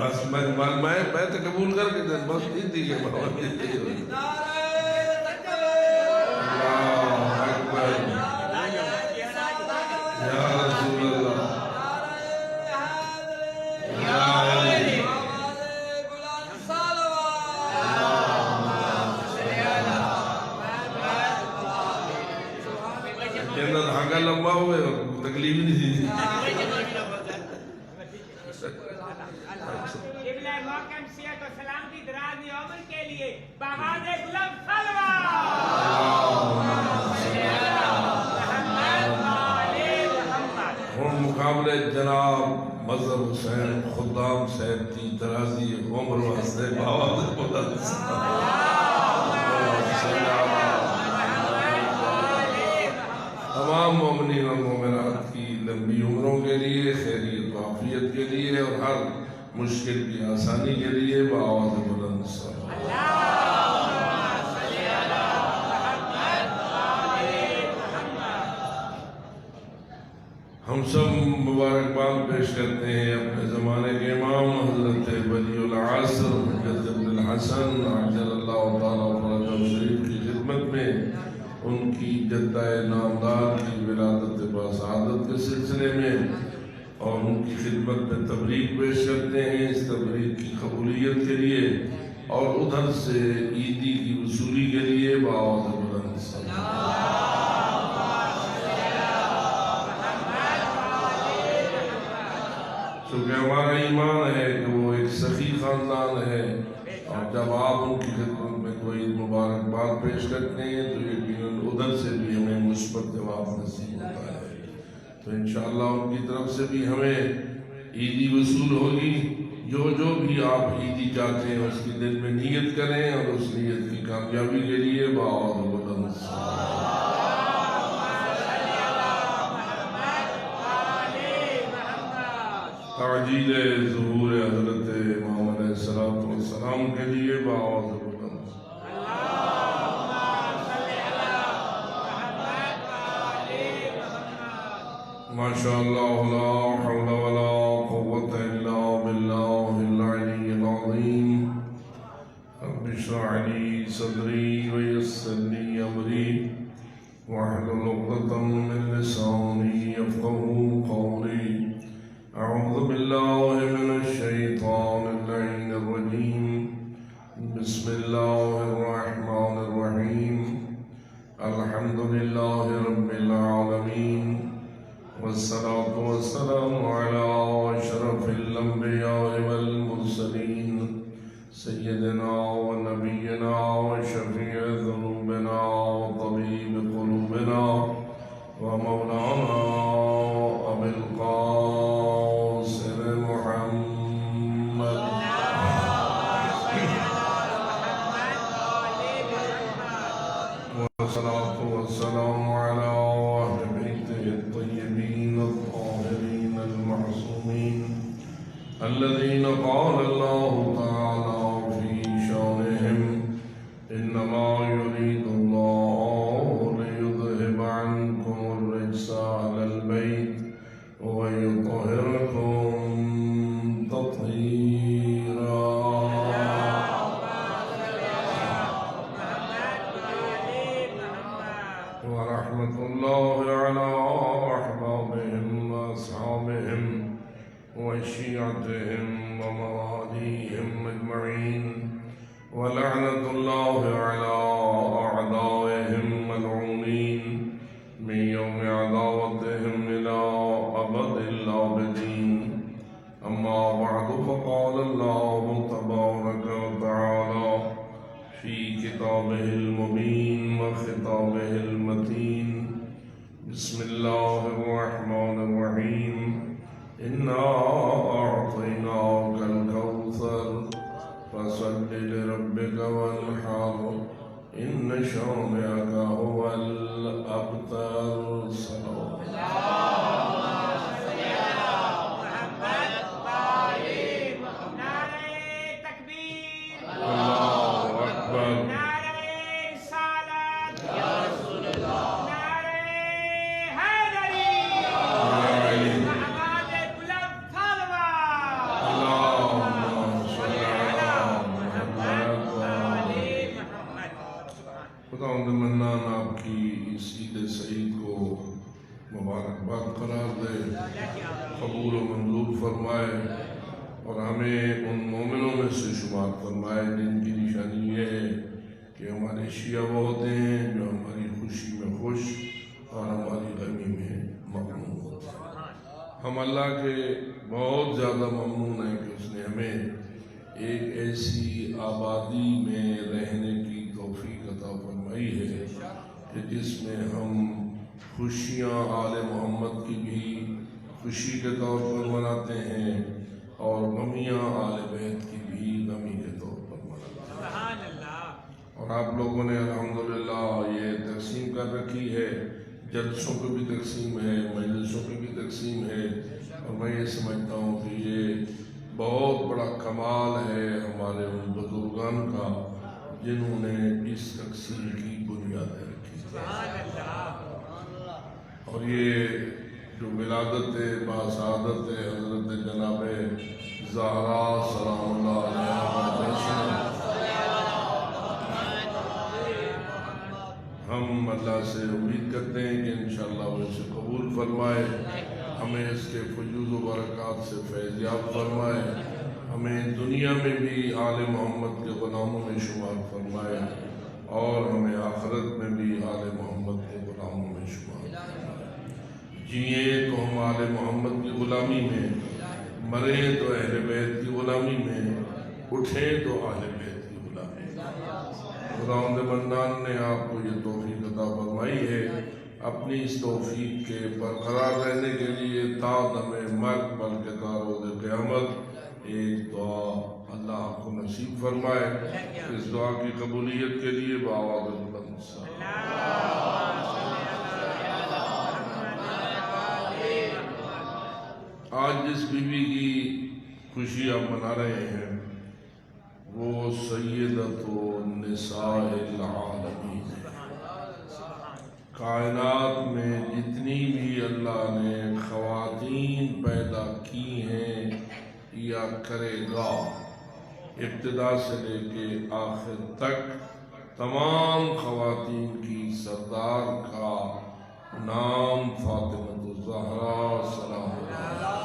بس میں تو قبول کر کے دیں بس دیتی کے بابا لمبا ہوئے تکلیف نہیں تھی محکم صحت و سلامتی دراز عمر کے لیے باغات گلاب خلوہ ہوں مقابلے جناب مظہر حسین خدام صاحب کی درازی عمر واسطے باغات گلاب تمام مومنین اور مومنات کی لمبی عمروں کے لیے خیریت و عافیت کے لیے اور ہر مشکل کی آسانی کے لیے بآواز بلند ہم سب مبارکباد پیش کرتے ہیں اپنے زمانے کے امام حضرت ولی العصر حجت ابن الحسن عجل اللہ تعالیٰ فرجہ شریف کی خدمت میں ان کی جدہ نامدار کی ولادت بسعادت کے سلسلے میں اور ان کی خدمت میں تبریک پیش کرتے ہیں اس تبریک کی قبولیت کے لیے اور ادھر سے عیدی کی وصولی کے لیے بآواز بلند چونکہ ہمارا ایمان ہے کہ وہ ایک سخی خاندان ہے اور جب آپ ان کی خدمت میں کوئی مبارکباد پیش کرتے ہیں تو یقیناً ادھر سے بھی ہمیں مثبت جواب نصیب ہوتا ہے تو انشاءاللہ ان کی طرف سے بھی ہمیں عیدی وصول ہوگی جو بھی آپ عیدی چاہتے ہیں اس کی دل میں نیت کریں اور اس نیت کی کامیابی کے لیے بآواز بلند تعجیل ظہور حضرت امام علیہ السلام کے لیے بآواز بلند ماشاءاللہ لا حول ولا قوة الا باللہ العلی العظیم رب اشرح لي صدری ویسر لي امری واحلل عقدۃ من لسانی یفقهوا قولی اعوذ باللہ من الشیطان اللعین الرجیم بسم اللہ الرحمن الرحیم الحمد للہ رب العالمین والصلاة والسلام على أشرف الأنبياء والمرسلين سيدنا ونبينا وشفيع ذنوبنا وطبيب قلوبنا ومولانا أبي القاسم محمد والصلاة والسلام على أهل بيته الطيبين الطاهرين المعصومين الذين قال الله تعالى في شانهم إنما يريد الله ليذهب عنكم الرجس أهل البيت ويطهركم تطهيرا ورحمة الله على أحبابهم وأصحابهم وشيعتهم ومواليهم أجمعين ولعنة الله على أعدائهم ملعونين من يوم عداوتهم إلى أبد الآبدين أما بعد فقال الله تبارك وتعالى في كتابه المبين وخطابه المتين بسم الله الرحمن الرحيم إنا أعطيناك الكوثر فصل لربك وانحر إن شانئك هو الأبتر صلى قبول و منظور فرمائے اور ہمیں ان مومنوں میں سے شمار فرمائے جن کی نشانی یہ ہے کہ ہمارے شیعہ وہ ہوتے ہیں جو ہماری خوشی میں خوش اور ہماری غمی میں ممنون ہوتے ہیں۔ ہم اللہ کے بہت زیادہ ممنون ہیں کہ اس نے ہمیں ایک ایسی آبادی میں رہنے کی توفیق عطا فرمائی ہے کہ جس میں ہم خوشیاں آل محمد کی بھی خوشی کے طور پر مناتے ہیں اور غمیاں آل بیت کی بھی غمی کے طور پر مناتے ہیں۔ سبحان اللہ۔ اور آپ لوگوں نے الحمدللہ یہ تقسیم کر رکھی ہے، جلسوں پہ بھی تقسیم ہے، مجلسوں پہ بھی تقسیم ہے، اور میں یہ سمجھتا ہوں کہ یہ بہت بڑا کمال ہے ہمارے ان بزرگان کا جنہوں نے اس تقسیم کی بنیادیں رکھی۔ سبحان اللہ۔ اور یہ جو ولادت باسعادت حضرت جناب زہرا سلام اللہ علیہ ہم اللہ سے امید کرتے ہیں کہ انشاءاللہ وہ اسے قبول فرمائے، ہمیں اس کے فیوض و برکات سے فیض یاب فرمائے، ہمیں دنیا میں بھی آل محمد کے غلاموں میں شمار فرمائے اور ہمیں آخرت میں بھی آل محمد کے غلاموں میں شمار فرمائے۔ جیئیں تو ہم آل محمد کی غلامی میں، مریں تو اہل بیت کی غلامی میں، اٹھیں تو اہل بیت کی غلامی میں۔ خداوند منان نے آپ کو یہ توفیق عطا فرمائی ہے، اپنی اس توفیق کے برقرار رہنے کے لیے تا دم مرگ بلکہ تا روز قیامت ایک دعا اللہ آپ کو نصیب فرمائے۔ اس دعا کی قبولیت کے لیے بآواز بلند آج جس بیوی کی خوشی آپ منا رہے ہیں وہ سیدۃ نساء العالمین ہے۔ کائنات میں جتنی بھی اللہ نے خواتین پیدا کی ہیں یا کرے گا، ابتدا سے لے کے آخر تک تمام خواتین کی سردار کا نام فاطمہ الزہرا سلام اللہ۔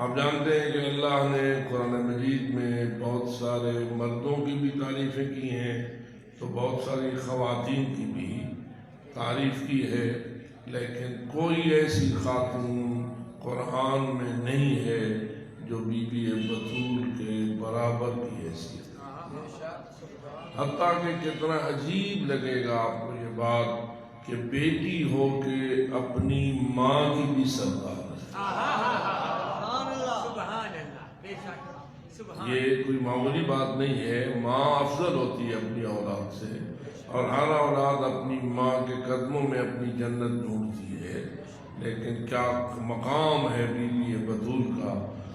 آپ جانتے ہیں کہ اللہ نے قرآن مجید میں بہت سارے مردوں کی بھی تعریفیں کی ہیں تو بہت ساری خواتین کی بھی تعریف کی ہے، لیکن کوئی ایسی خاتون قرآن میں نہیں ہے جو بی بی بطول کے برابر کی حیثیت ہے۔ حتیٰ کہ کتنا عجیب لگے گا آپ کو یہ بات کہ بیٹی ہو کے اپنی ماں کی بھی سردار ہے۔ یہ کوئی معمولی بات نہیں ہے، ماں افضل ہوتی ہے اپنی اولاد سے، اور ہر اولاد اپنی ماں کے قدموں میں اپنی جنت ڈھونڈتی ہے، لیکن کیا مقام ہے بی بی بطول کا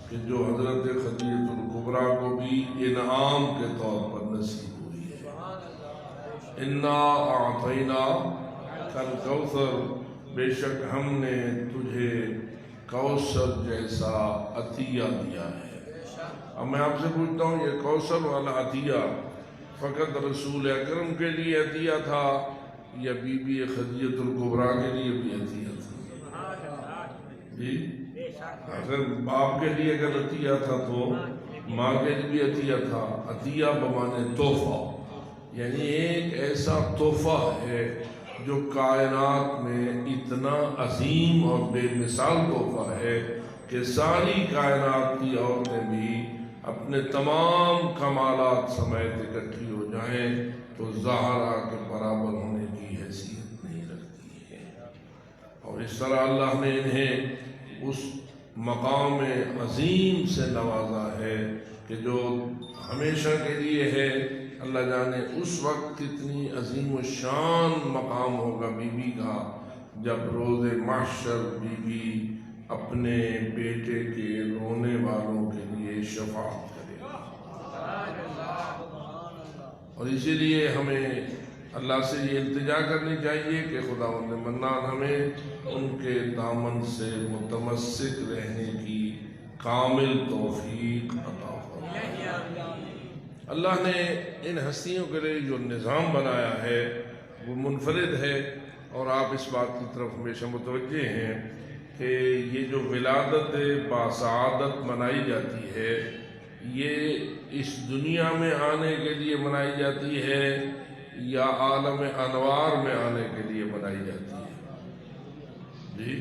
کہ جو حضرت خدیجہ الکبریٰ کو بھی انعام کے طور پر نصیب ہوئی ہے۔ انا اعطینا کل کوثر، بے شک ہم نے تجھے کوثر جیسا عطیہ دیا ہے۔ اب میں آپ سے پوچھتا ہوں یہ کوثر والا عطیہ فقط رسول اکرم کے لیے عطیہ تھا یا بی بی خدیجہ الکبریٰ کے لیے بھی عطیہ تھا؟ جی اگر باپ کے لیے اگر عطیہ تھا تو ماں کے لیے بھی عطیہ تھا۔ عطیہ بمعنی تحفہ، یعنی ایک ایسا تحفہ ہے جو کائنات میں اتنا عظیم اور بے مثال تحفہ ہے کہ ساری کائنات کی عورتیں بھی اپنے تمام کمالات سمیت اکٹھی ہو جائیں تو زہرا کے برابر ہونے کی حیثیت نہیں رکھتی ہے۔ اور اس طرح اللہ نے انہیں اس مقام عظیم سے نوازا ہے کہ جو ہمیشہ کے لیے ہے۔ اللہ جانے اس وقت کتنی عظیم و شان مقام ہوگا بی بی کا جب روز محشر بی بی اپنے بیٹے کے رونے والوں کے لیے شفاعت کرے گا۔ اور اسی لیے ہمیں اللہ سے یہ التجا کرنی چاہیے کہ خداوند منان ہمیں ان کے دامن سے متمسک رہنے کی کامل توفیق عطا فرمائے۔ اللہ نے ان ہستیوں کے لیے جو نظام بنایا ہے وہ منفرد ہے، اور آپ اس بات کی طرف ہمیشہ متوجہ ہیں کہ یہ جو ولادت باسعادت منائی جاتی ہے یہ اس دنیا میں آنے کے لیے منائی جاتی ہے یا عالم انوار میں آنے کے لیے منائی جاتی ہے؟ جی،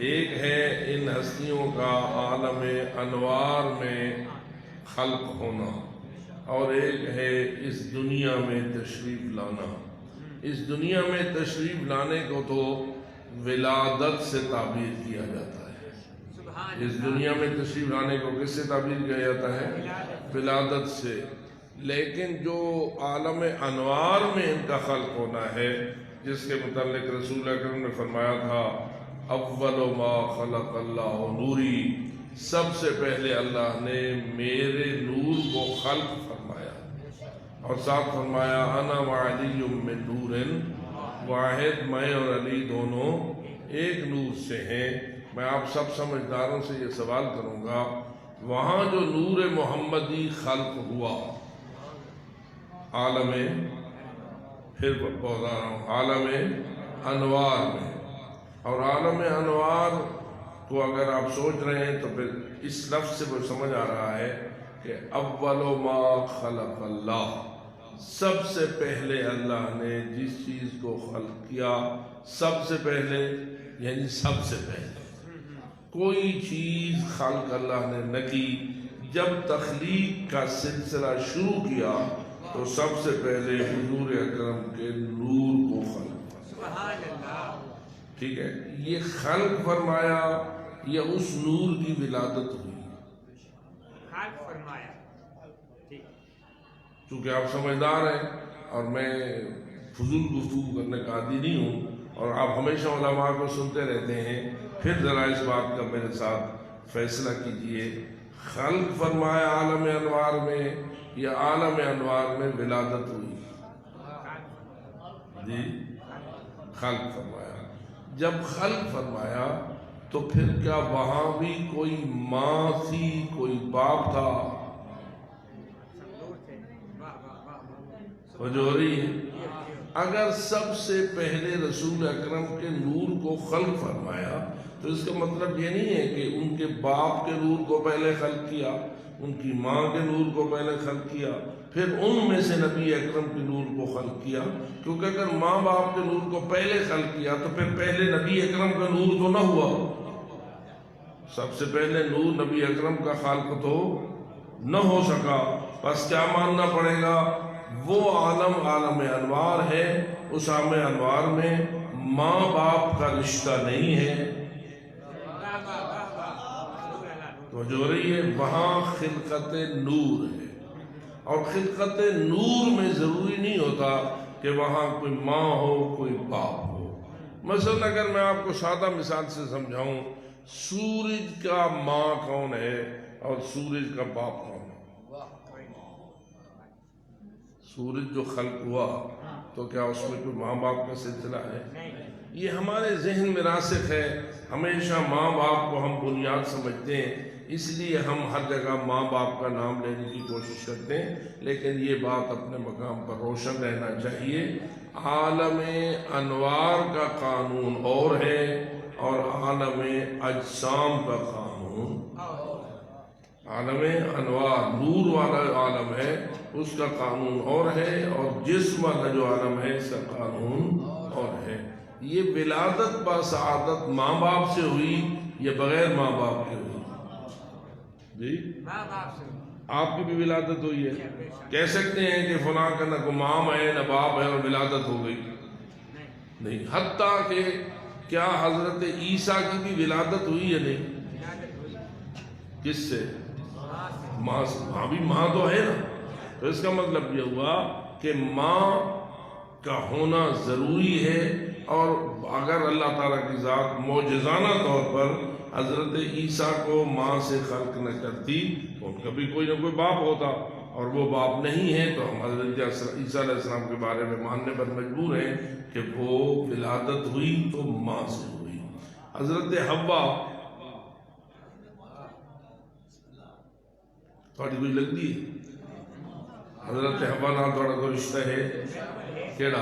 ایک ہے ان ہستیوں کا عالم انوار میں خلق ہونا، اور ایک ہے اس دنیا میں تشریف لانا۔ اس دنیا میں تشریف لانے کو تو ولادت سے تعبیر کیا جاتا ہے۔ اس دنیا میں تشریف لانے کو کس سے تعبیر کیا جاتا ہے؟ ولادت سے۔ لیکن جو عالم انوار میں ان کا خلق ہونا ہے، جس کے متعلق رسول اکرم نے فرمایا تھا اول ما خلق اللہ نوری، سب سے پہلے اللہ نے میرے نور کو خلق فرمایا، اور ساتھ فرمایا انا وعلی من نور واحد، میں اور علی دونوں ایک نور سے ہیں۔ میں آپ سب سمجھداروں سے یہ سوال کروں گا، وہاں جو نور محمدی خلق ہوا عالم، پھر بتا رہا ہوں، عالم انوار میں، اور عالم انوار کو اگر آپ سوچ رہے ہیں تو پھر اس لفظ سے وہ سمجھ آ رہا ہے کہ اول ما خلق اللہ، سب سے پہلے اللہ نے جس چیز کو خلق کیا، سب سے پہلے یعنی سب سے پہلے کوئی چیز خلق اللہ نے نہ کی۔ جب تخلیق کا سلسلہ شروع کیا تو سب سے پہلے حضور اکرم کے نور کو خلق فرمایا۔ ٹھیک ہے، یہ خلق فرمایا یا اس نور کی ولادت ہوئی؟ خلق فرمایا۔ چونکہ آپ سمجھدار ہیں اور میں فضول گفتگو کرنے کا عادی نہیں ہوں، اور آپ ہمیشہ علماء کو سنتے رہتے ہیں، پھر ذرا اس بات کا میرے ساتھ فیصلہ کیجئے، خلق فرمایا عالم انوار میں یا عالم انوار میں ولادت ہوئی؟ جی، خلق فرمایا۔ جب خلق فرمایا تو پھر کیا وہاں بھی کوئی ماں تھی، کوئی باپ تھا؟ جو ہو رہی ہے، اگر سب سے پہلے رسول اکرم کے نور کو خلق فرمایا تو اس کا مطلب یہ نہیں ہے کہ ان کے باپ کے نور کو پہلے خلق کیا، ان کی ماں کے نور کو پہلے خلق کیا، پھر ان میں سے نبی اکرم کے نور کو خلق کیا، کیونکہ اگر ماں باپ کے نور کو پہلے خلق کیا تو پھر پہلے نبی اکرم کا نور تو نہ ہوا۔ سب سے پہلے نور نبی اکرم کا خالق تو نہ ہو سکا، بس کیا ماننا پڑے گا؟ وہ عالم عالم انوار ہے، اس عالم انوار میں ماں باپ کا رشتہ نہیں ہے۔ تو جو رہی ہے وہاں خلقت نور ہے، اور خلقت نور میں ضروری نہیں ہوتا کہ وہاں کوئی ماں ہو کوئی باپ ہو۔ مثلا اگر میں آپ کو سادہ مثال سے سمجھاؤں، سورج کا ماں کون ہے اور سورج کا باپ کون ہے؟ سورج جو خلق ہوا تو کیا اس میں کوئی ماں باپ کا سلسلہ ہے؟ یہ ہمارے ذہن میں راسخ ہے، ہمیشہ ماں باپ کو ہم بنیاد سمجھتے ہیں، اس لیے ہم ہر جگہ ماں باپ کا نام لینے کی کوشش کرتے ہیں، لیکن یہ بات اپنے مقام پر روشن رہنا چاہیے۔ عالم انوار کا قانون اور ہے اور عالم اجسام کا قانون، عالم انوار نور والا عالم ہے اس کا قانون اور ہے، اور جسم والا جو عالم ہے اس کا قانون اور ہے۔ یہ ولادت باسعادت ماں باپ سے ہوئی یا بغیر ماں باپ کے ہوئی؟ جی، آپ کی بھی ولادت ہوئی ہے؟ کہہ سکتے ہیں کہ فلاں کا نہ کوئی ماں ہے نہ باپ ہے اور ولادت ہو گئی؟ نہیں، حتیٰ کہ کیا حضرت عیسیٰ کی بھی ولادت ہوئی یا نہیں؟ کس سے؟ ماں سے۔ ماں بھی ماں تو ہے نا، تو اس کا مطلب یہ ہوا کہ ماں کا ہونا ضروری ہے، اور اگر اللہ تعالیٰ کی ذات معجزانہ طور پر حضرت عیسیٰ کو ماں سے خلق نہ کرتی تو ان کا بھی کوئی نہ کوئی باپ ہوتا، اور وہ باپ نہیں ہے تو ہم حضرت عیسیٰ علیہ السلام کے بارے میں ماننے پر مجبور ہیں کہ وہ ولادت ہوئی تو ماں سے ہوئی۔ حضرت حوا تھوڑی کچھ لگتی ہے؟ حضرت حوا نال تھوڑا کوئی رشتہ ہے کیڑا؟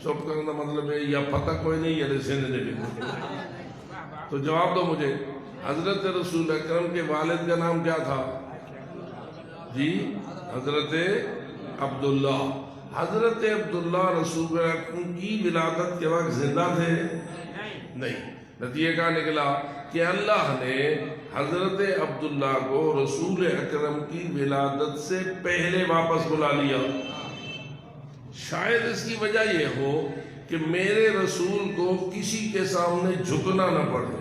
چپ کرنا مطلب ہے یا پتہ کوئی نہیں یا سینے دے بھی تو جواب دو مجھے، حضرت رسول اکرم کے والد کا نام کیا تھا؟ جی حضرت عبداللہ۔ حضرت عبداللہ رسول اکرم کی ولادت کے وقت زندہ تھے؟ نہیں۔ نتیجہ کیا نکلا کہ اللہ نے حضرت عبداللہ کو رسول اکرم کی ولادت سے پہلے واپس بلا لیا۔ شاید اس کی وجہ یہ ہو کہ میرے رسول کو کسی کے سامنے جھکنا نہ پڑے،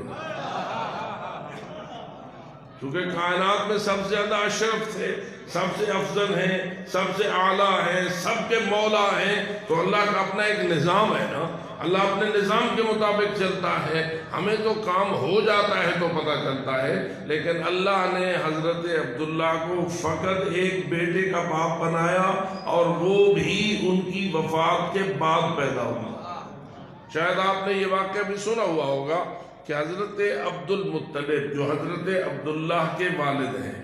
کیونکہ کائنات میں سب سے زیادہ اشرف تھے، سب سے افضل ہیں، سب سے اعلیٰ ہیں، سب کے مولا ہیں، تو اللہ کا اپنا ایک نظام ہے نا، اللہ اپنے نظام کے مطابق چلتا ہے۔ ہمیں تو کام ہو جاتا ہے تو پتہ چلتا ہے، لیکن اللہ نے حضرت عبداللہ کو فقط ایک بیٹے کا باپ بنایا اور وہ بھی ان کی وفات کے بعد پیدا ہوا۔ شاید آپ نے یہ واقعہ بھی سنا ہوا ہوگا کہ حضرت عبد المطلب جو حضرت عبداللہ کے والد ہیں،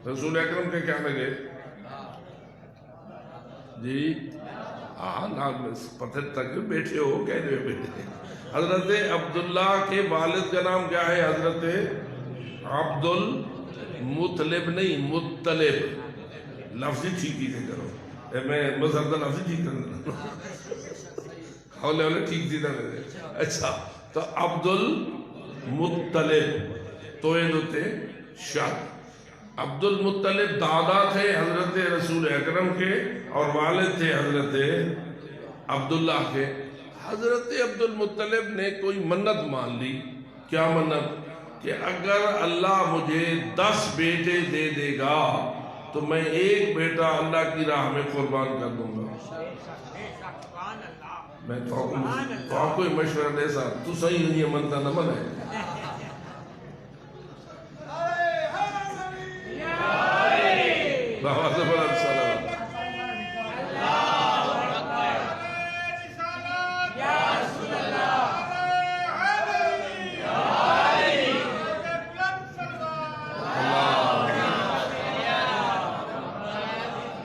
رسول اکرم کے کیا لگے؟ جی نام پتھر تک بیٹھے ہو کہہ رہے بیٹھے۔ حضرت عبداللہ کے والد کا نام کیا ہے؟ حضرت عبد المطلب، نہیں مطلب، لفظی ٹھیک سے کرو، میں مزردہ لفظی ٹھیک کرنا ہولے ہولے ٹھیک تھی میرے۔ اچھا تو عبد المطلب تو یہ دوتے شاہ عبد المطلب دادا تھے حضرت رسول اکرم کے اور والد تھے حضرت عبداللہ کے۔ حضرت عبد المطلب نے کوئی منت مان لی۔ کیا منت؟ کہ اگر اللہ مجھے 10 بیٹے دے دے گا تو میں ایک بیٹا اللہ کی راہ میں قربان کر دوں گا۔ میں تو آپ کو مشورہ دے سا تو صحیح نہیں منتا نہ من ہے۔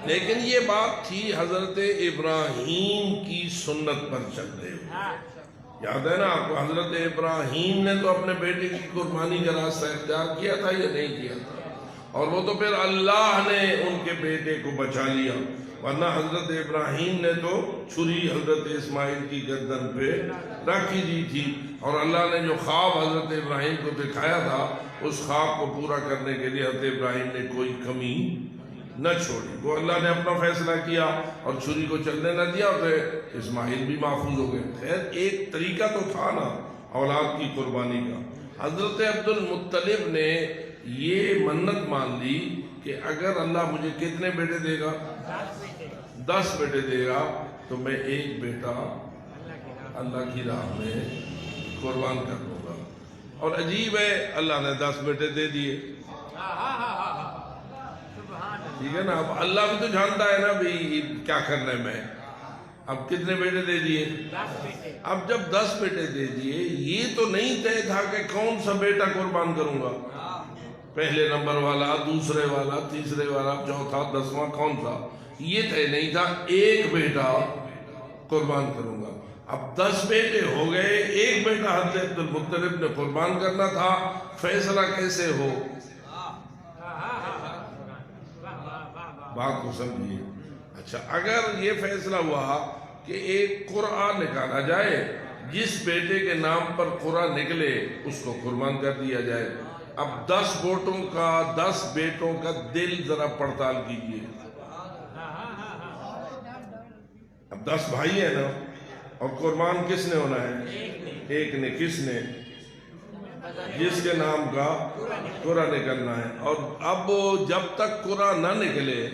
لیکن یہ بات تھی حضرت ابراہیم کی سنت پر چلتے ہوئے۔ یاد ہے نا آپ کو، حضرت ابراہیم نے تو اپنے بیٹے کی قربانی کا راستہ اختیار کیا تھا یا نہیں کیا تھا؟ اور وہ تو پھر اللہ نے ان کے بیٹے کو بچا لیا، ورنہ حضرت ابراہیم نے تو چھری حضرت اسماعیل کی گردن پہ رکھی دی تھی، اور اللہ نے جو خواب حضرت ابراہیم کو دکھایا تھا اس خواب کو پورا کرنے کے لیے حضرت ابراہیم نے کوئی کمی نہ چھوڑی۔ وہ اللہ نے اپنا فیصلہ کیا اور چھری کو چلنے نہ دیا، تو اسماعیل بھی محفوظ ہو گئے۔ خیر ایک طریقہ تو تھا نا اولاد کی قربانی کا۔ حضرت عبد المطلب نے یہ منت مان لی کہ اگر اللہ مجھے کتنے بیٹے دے گا؟ 10 بیٹے دے گا تو میں ایک بیٹا اللہ کی راہ میں قربان کر دوں گا۔ اور عجیب ہے، اللہ نے 10 بیٹے دے دیے۔ ٹھیک ہے نا، اب اللہ بھی تو جانتا ہے نا بھی کیا کرنا ہے میں۔ اب کتنے بیٹے دے دیے؟ 10 بیٹے۔ اب جب 10 بیٹے دے دیے، یہ تو نہیں طے تھا کہ کون سا بیٹا قربان کروں گا، پہلے نمبر والا، دوسرے والا، تیسرے والا، چوتھا، 10واں کون تھا، یہ طے نہیں تھا۔ ایک بیٹا قربان کروں گا۔ اب 10 بیٹے ہو گئے، ایک بیٹا حضرت عبد المطلب نے قربان کرنا تھا۔ فیصلہ کیسے ہو؟ بات کو سمجھیے۔ اچھا اگر یہ فیصلہ ہوا کہ ایک قرآن نکالا جائے، جس بیٹے کے نام پر قرآن نکلے اس کو قربان کر دیا جائے۔ اب 10 بیٹوں کا دل ذرا پڑتال کیجئے۔ اب 10 بھائی ہیں نا، اور قربان کس نے ہونا ہے؟ ایک نے۔ کس نے؟ جس کے نام کا قرآن نکلنا ہے۔ اور اب جب تک قرآن نہ نکلے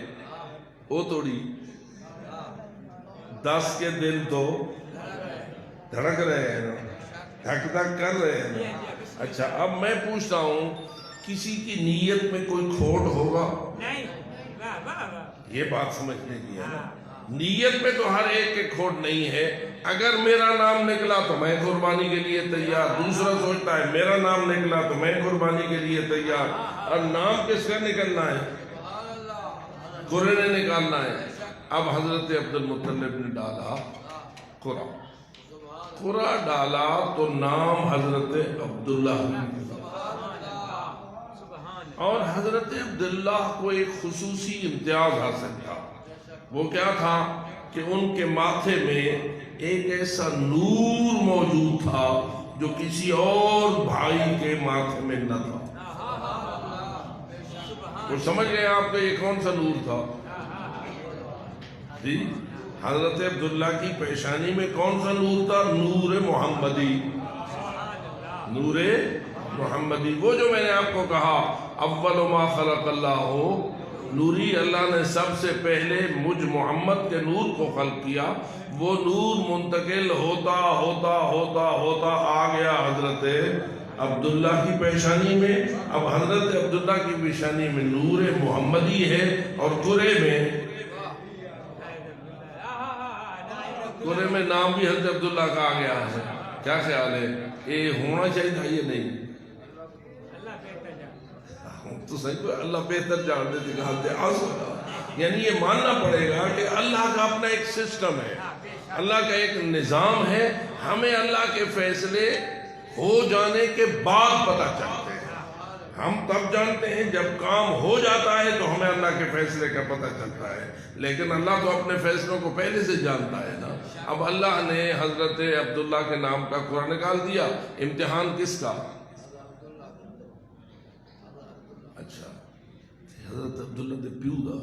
وہ توڑی 10 کے دل تو دھڑک رہے ہیں نا، دھک دھک کر رہے ہیں نا۔ اچھا اب میں پوچھتا ہوں، کسی کی نیت میں کوئی کھوٹ ہوگا؟ نہیں۔ یہ بات سمجھنے کی ہے نا، نیت میں تو ہر ایک کے کھوٹ نہیں ہے۔ اگر میرا نام نکلا تو میں قربانی کے لیے تیار، دوسرا سوچتا ہے میرا نام نکلا تو میں قربانی کے لیے تیار۔ اور نام کس کا نکلنا ہے؟ قرآن نے نکالنا ہے۔ اب حضرت عبد المطلب نے ڈالا قرا، قرا ڈالا تو نام حضرت عبداللہ، اور حضرت عبداللہ کو ایک خصوصی امتیاز حاصل تھا. وہ کیا تھا کہ ان کے ماتھے میں ایک ایسا نور موجود تھا جو کسی اور بھائی کے ماتھے میں نہ تھا. وہ سمجھ گئے آپ کا یہ کون سا نور تھا؟ جی، حضرت عبداللہ کی پیشانی میں کون سا نور تھا؟ نور محمدی. نور محمدی، وہ جو میں نے آپ کو کہا اول ما خلق اللہ ہو، نوری اللہ نے سب سے پہلے مجھ محمد کے نور کو خلق کیا. وہ نور منتقل ہوتا ہوتا ہوتا ہوتا آ گیا حضرت عبداللہ کی پیشانی میں. اب حضرت عبداللہ کی پیشانی میں نور محمدی ہے، اور قرے میں نام بھی حضرت عبداللہ کا آ گیا ہے. کیا خیال ہے، یہ ہونا چاہیے تھا یہ نہیں؟ تو صحیح کو اللہ بہتر جانتے دکھاتے. یعنی یہ ماننا پڑے گا کہ اللہ کا اپنا ایک سسٹم ہے، اللہ کا ایک نظام ہے. ہمیں اللہ کے فیصلے ہو جانے کے بعد پتہ چلتے ہیں. ہم تب جانتے ہیں جب کام ہو جاتا ہے تو ہمیں اللہ کے فیصلے کا پتہ چلتا ہے، لیکن اللہ تو اپنے فیصلوں کو پہلے سے جانتا ہے نا. اب اللہ نے حضرت عبداللہ کے نام کا قرآن نکال دیا. امتحان کس کا؟ اچھا، حضرت عبداللہ دے پیو دا.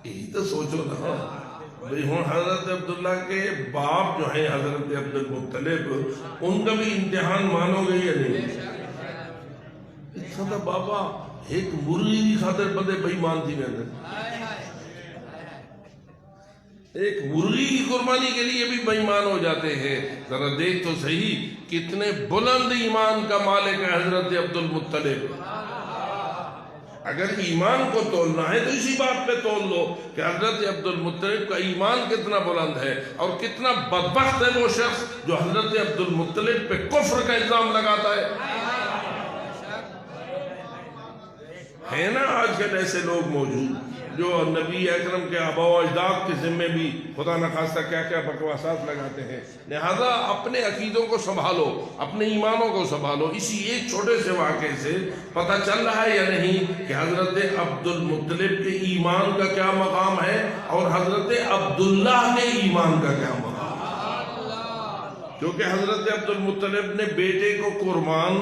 یہی تو سوچو نا بھئی، ہوں حضرت عبداللہ کے باپ جو ہیں حضرت عبد المطلب، ان کا بھی امتحان مانو گے یا نہیں؟ اتنا بابا ایک مرغی کی خاطر بندے بھائی مانتی رہتے، ایک مرغی کی قربانی کے لیے بھی بےایمان ہو جاتے ہیں. ذرا دیکھ تو صحیح کتنے بلند ایمان کا مالک ہے حضرت عبد المطلب. اگر ایمان کو تولنا ہے تو اسی بات پہ تول لو کہ حضرت عبد المطلب کا ایمان کتنا بلند ہے، اور کتنا بدبخت ہے وہ شخص جو حضرت عبد المطلب پہ کفر کا الزام لگاتا ہے نا. آج کل ایسے لوگ موجود جو نبی اکرم کے آباء و اجداد کے ذمے بھی خدا نخواستہ کیا کیا بکواسات لگاتے ہیں. لہذا اپنے عقیدوں کو سنبھالو، اپنے ایمانوں کو سنبھالو. اسی ایک چھوٹے سے واقعے سے پتہ چل رہا ہے یا نہیں کہ حضرت عبد المطلب کے ایمان کا کیا مقام ہے اور حضرت عبداللہ کے ایمان کا کیا مقام ہے. کیونکہ حضرت عبد المطلب نے بیٹے کو قربان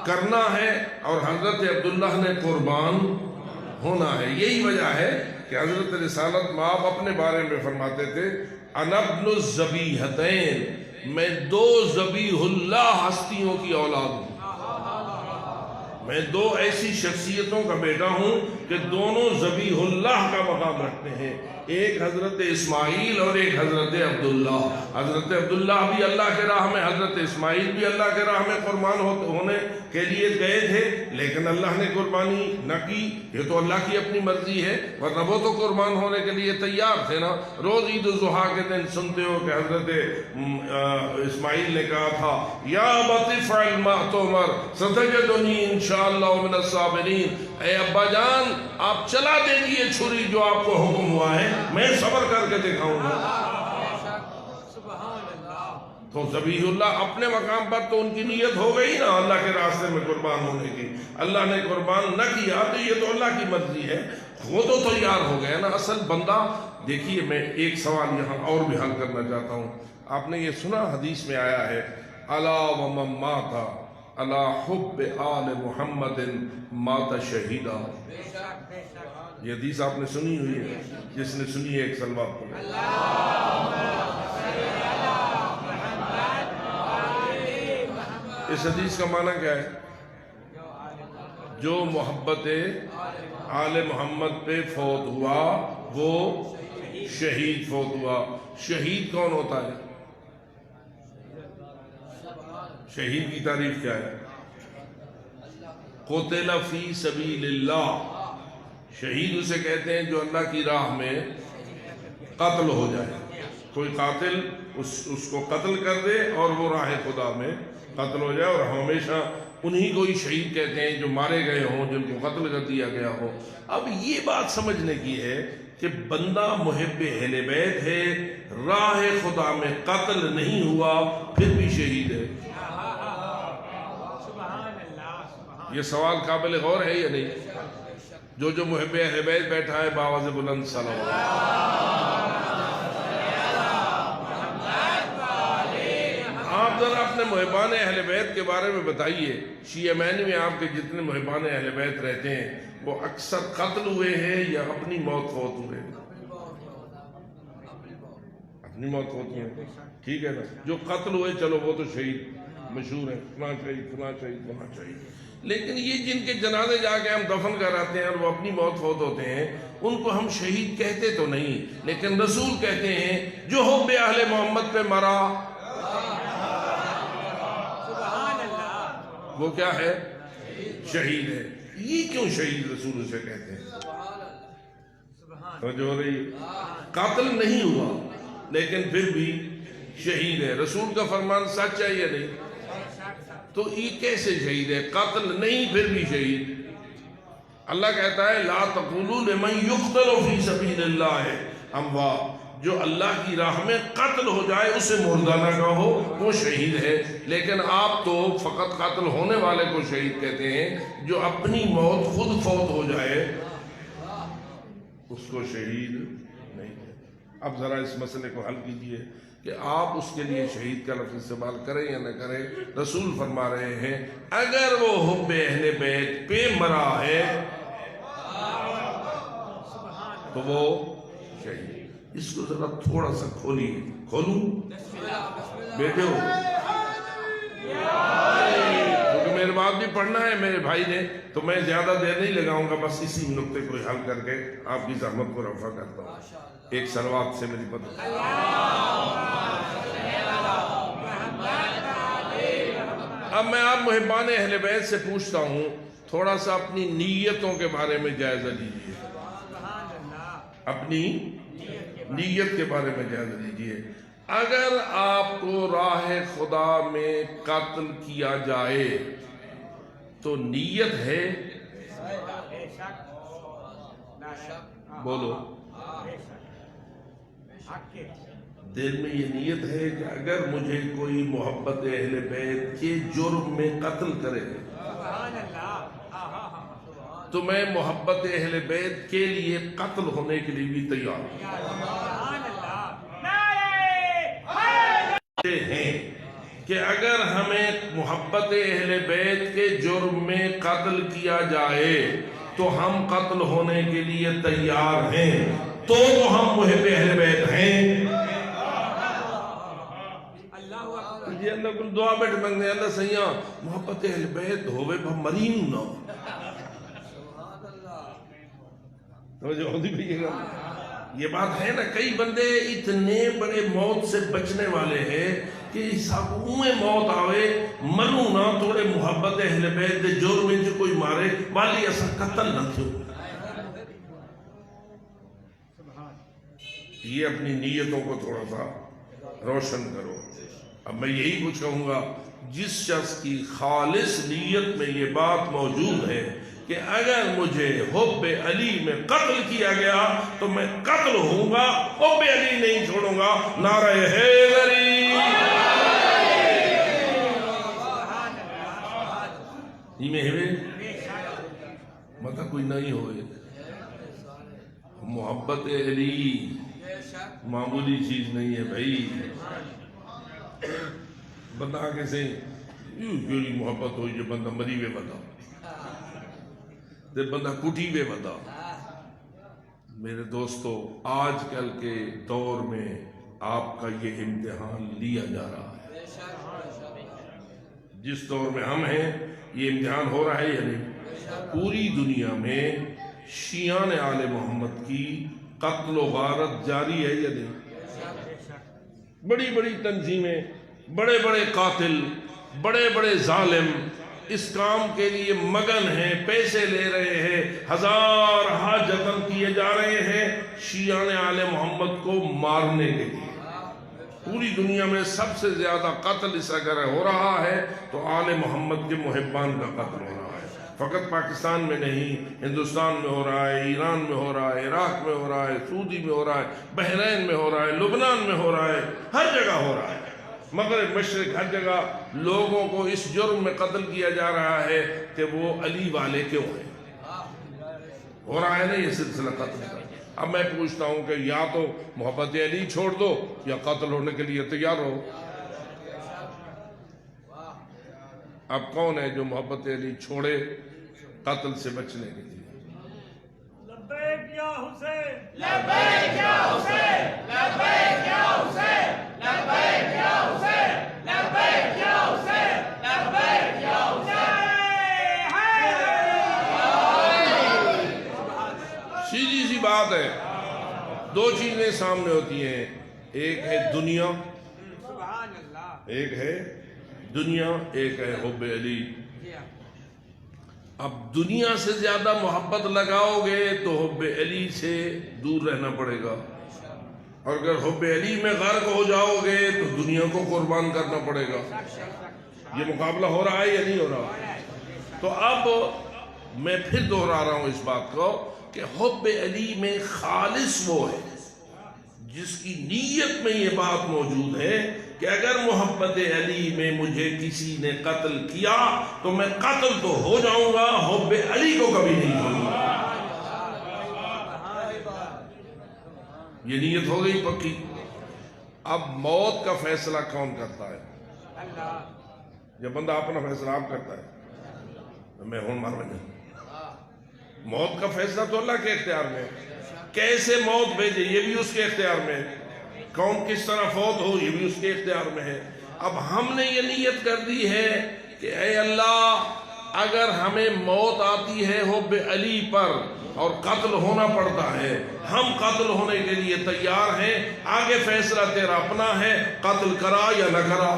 کرنا ہے اور حضرت عبداللہ نے قربان ہونا ہے. یہی وجہ ہے کہ حضرت رسالت مآب اپنے بارے میں فرماتے تھے انا ابن الذبیحتین، میں دو ذبیح اللہ ہستیوں کی اولاد ہوں. میں دو ایسی شخصیتوں کا بیٹا ہوں کہ دونوں ذبیح اللہ کا مقام رکھتے ہیں. ایک حضرت اسماعیل اور ایک حضرت عبداللہ. حضرت عبداللہ بھی اللہ کے راہ میں، حضرت اسماعیل بھی اللہ کے راہ میں قربان ہونے کے لیے گئے تھے، لیکن اللہ نے قربانی نہ کی. یہ تو اللہ کی اپنی مرضی ہے، ورنہ وہ تو قربان ہونے کے لیے تیار تھے نا. روز عید الضحیٰ کے دن سنتے ہو کہ حضرت اسماعیل نے کہا تھا یا ابت افعل ما تؤمر ستجدنی انشاءاللہ من الصابرین. اے ابا جان، آپ چلا دیجئے چھری جو آپ کو حکم ہوا ہے، میں صبر کر کے دکھاؤں گا. تو ذبیح اللہ اپنے مقام پر تو ان کی نیت ہو گئی نا اللہ کے راستے میں قربان ہونے کی. اللہ نے قربان نہ کیا تو یہ تو اللہ کی مرضی ہے، وہ تو تیار ہو گیا نا. اصل بندہ دیکھیے، میں ایک سوال یہاں اور بھی حل کرنا چاہتا ہوں. آپ نے یہ سنا حدیث میں آیا ہے الا ومن مات علی حب آل محمد مات شہیدا. یہ حدیث آپ نے سنی ہوئی ہے، جس نے سنی ہے ایک سلوات پڑھے. اس حدیث کا معنی کیا ہے؟ جو محبت آل محمد پہ فوت ہوا وہ شہید فوت ہوا. شہید کون ہوتا ہے؟ شہید کی تعریف کیا ہے؟ قتل فی سبیل اللہ. شہید اسے کہتے ہیں جو اللہ کی راہ میں قتل ہو جائے. کوئی قاتل اس کو قتل کر دے اور وہ راہ خدا میں قتل ہو جائے، اور ہمیشہ انہی کو ہی شہید کہتے ہیں جو مارے گئے ہوں، جن کو قتل کر دیا گیا ہو. اب یہ بات سمجھنے کی ہے کہ بندہ محب اہل بیت ہے، راہ خدا میں قتل نہیں ہوا، پھر بھی شہید ہے؟ سبحان اللہ، سبحان یہ سوال قابل غور ہے یا نہیں؟ جو محب اہل بیت بیٹھا ہے باواز بلند صلوات۔ آپ ذرا اپنے محبان اہل بیت کے بارے میں بتائیے، شیعہ مینی میں آپ کے جتنے محبان اہل بیت رہتے ہیں وہ اکثر قتل ہوئے ہیں یا اپنی موت فوت ہوئے ہیں؟ اپنی موت فوت ہوئے ہیں، ٹھیک ہے نا؟ جو قتل ہوئے چلو وہ تو شہید مشہور ہیں، فلاں شہید فلاں شہید فلاں شہید، لیکن یہ جن کے جنازے جا کے ہم دفن کراتے ہیں اور وہ اپنی موت فوت ہوتے ہیں، ان کو ہم شہید کہتے تو نہیں، لیکن رسول کہتے ہیں جو حب اہل محمد پہ مرا وہ کیا ہے؟ شہید ہے۔ یہ کیوں شہید رسول اسے کہتے ہیں؟ توجہ ہو رہی؟ قاتل نہیں ہوا لیکن پھر بھی شہید ہے۔ رسول کا فرمان سچ ہے یا نہیں؟ تو یہ کیسے شہید ہے؟ قاتل نہیں پھر بھی شہید۔ اللہ کہتا ہے لا تقولوا لمن يقتل في سبيل الله اموات، جو اللہ کی راہ میں قتل ہو جائے اسے مردہ نہ کہو، وہ شہید ہے۔ لیکن آپ تو فقط قتل ہونے والے کو شہید کہتے ہیں، جو اپنی موت خود فوت ہو جائے اس کو شہید نہیں کہتے۔ اب ذرا اس مسئلے کو حل کیجئے کہ آپ اس کے لیے شہید کا لفظ استعمال کریں یا نہ کریں۔ رسول فرما رہے ہیں اگر وہ حب اہل بیت پہ مرا ہے تو وہ شہید۔ اس کو ذرا تھوڑا سا کھولیے، کھولوں؟ بیٹھے ہو کیونکہ میرے بعد بھی پڑھنا ہے میرے بھائی نے، تو میں زیادہ دیر نہیں لگاؤں گا، بس اسی نقطے کو حل کر کے آپ کی زحمت کو رفع کرتا ہوں۔ ایک صلوات سے میری مدد۔ اب میں آپ محبان اہل بیت سے پوچھتا ہوں تھوڑا سا اپنی نیتوں کے بارے میں جائزہ لیجئے، اپنی نیت کے بارے میں جائزہ لیجئے۔ اگر آپ کو راہ خدا میں قتل کیا جائے تو نیت ہے؟ بولو، دل میں یہ نیت ہے کہ اگر مجھے کوئی محبت اہل بیت کے جرم میں قتل کرے تو میں محبت اہل بیت کے لیے قتل ہونے کے لیے بھی تیار ہیں کہ اگر ہمیں محبت اہل بیت کے جرم میں قتل کیا جائے تو ہم قتل ہونے کے لیے تیار ہیں، تو ہم محب اہل بیت ہیں۔ جی اللہ کو دعا بیٹھ مانگنے، اللہ سیاں محبت اہل بیت ہوئے بھا مرین نہ یہ بات ہے نا۔ کئی بندے اتنے بڑے موت سے بچنے والے ہیں کہ ساکویں موت آوے منو نہ توڑے محبت اہل بیت دے جرم میں جو کوئی مارے والی ایسا قتل نہ تھو۔ یہ اپنی نیتوں کو تھوڑا سا روشن کرو۔ اب میں یہی کچھ کہوں گا، جس شخص کی خالص نیت میں یہ بات موجود ہے کہ اگر مجھے حب علی میں قتل کیا گیا تو میں قتل ہوں گا، حب علی نہیں چھوڑوں گا، نعرہ حیدری یہ میں ہوئے مطلب کوئی نہیں ہوئے۔ محبت علی معمولی چیز نہیں ہے بھائی۔ بندہ آگے سے کیوں محبت ہوئی جو بندہ مری ہوئے بتا دے، بندہ کٹی ہوئے بتا۔ میرے دوستو، آج کل کے دور میں آپ کا یہ امتحان لیا جا رہا ہے۔ جس دور میں ہم ہیں یہ امتحان ہو رہا ہے یا نہیں؟ پوری دنیا میں شیعان آل محمد کی قتل و غارت جاری ہے یا نہیں؟ بڑی بڑی تنظیمیں، بڑے بڑے قاتل، بڑے بڑے ظالم اس کام کے لیے مگن ہیں، پیسے لے رہے ہیں، ہزارہا جتن کیے جا رہے ہیں شیعان آل محمد کو مارنے کے لیے۔ پوری دنیا میں سب سے زیادہ قتل اس اگر ہو رہا ہے تو آل محمد کے محبان کا قتل ہو رہا ہے۔ فقط پاکستان میں نہیں، ہندوستان میں ہو رہا ہے، ایران میں ہو رہا ہے، عراق میں ہو رہا ہے، سعودی میں ہو رہا ہے، بحرین میں ہو رہا ہے، لبنان میں ہو رہا ہے، ہر جگہ ہو رہا ہے، مغرب مشرق ہر جگہ لوگوں کو اس جرم میں قتل کیا جا رہا ہے کہ وہ علی والے کیوں ہیں۔ ہو رہا ہے نا یہ سلسلہ قتل کا۔ اب میں پوچھتا ہوں کہ یا تو محبت علی چھوڑ دو یا قتل ہونے کے لیے تیار ہو۔ اب کون ہے جو محبت علی چھوڑے قتل سے بچنے کے لیے؟ لبیک یا حسین، لبیک یا حسین، لبیک یا حسین، لبیک یا حسین، لبیک یا حسین، لبیک یا حسین۔ سیدھی سی بات ہے، دو چیزیں سامنے ہوتی ہیں، ایک ہے دنیا، سبحان اللہ، ایک ہے دنیا، ایک ہے حب علی۔ اب دنیا سے زیادہ محبت لگاؤ گے تو حب علی سے دور رہنا پڑے گا، اور اگر حب علی میں غرق ہو جاؤ گے تو دنیا کو قربان کرنا پڑے گا۔ یہ مقابلہ ہو رہا ہے یا نہیں ہو رہا؟ تو اب میں پھر دوہرا رہا ہوں اس بات کو کہ حب علی میں خالص وہ ہے جس کی نیت میں یہ بات موجود ہے کہ اگر محبت علی میں مجھے کسی نے قتل کیا تو میں قتل تو ہو جاؤں گا، حب علی کو کبھی نہیں چھوڑوں گا۔ یہ نیت ہو گئی پکی۔ اب موت کا فیصلہ کون کرتا ہے؟ اللہ، جب بندہ اپنا فیصلہ آپ کرتا ہے میں ہوں مر نہیں، موت کا فیصلہ تو اللہ کے اختیار میں ہے۔ کیسے موت بھیجے یہ بھی اس کے اختیار میں ہے، کون کس طرح فوت ہو یہ بھی اس کے اختیار میں ہے۔ اب ہم نے یہ نیت کر دی ہے کہ اے اللہ اگر ہمیں موت آتی ہے حب علی پر اور قتل ہونا پڑتا ہے، ہم قتل ہونے کے لیے تیار ہیں، آگے فیصلہ تیرا اپنا ہے، قتل کرا یا نہ کرا۔